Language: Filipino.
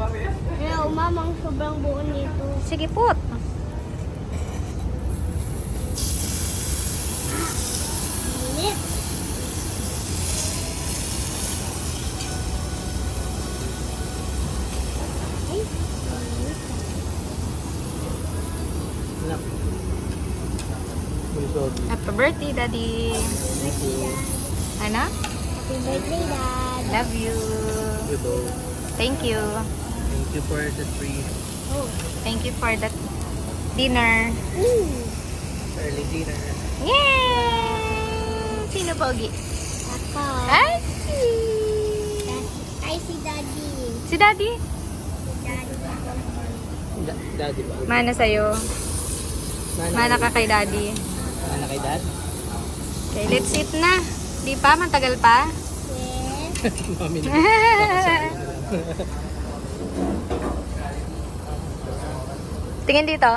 Kaya umamang sobrang buo nito. Sige po. Init. Ay, init. Happy birthday, Daddy. Ano? Happy birthday, Dad. Love you. Thank you. Thank you for the free Oh. Thank you for the dinner. early dinner. Yay! Sino pogi? Ako. Ay! Ay, si Daddy. Si Daddy? Si Daddy. Daddy ba? Mana sa'yo. Mana ka kay Daddy. Mana kay dad? Okay, let's eat na. Di pa? Matagal pa? Yes. Mami na. Tingin dito.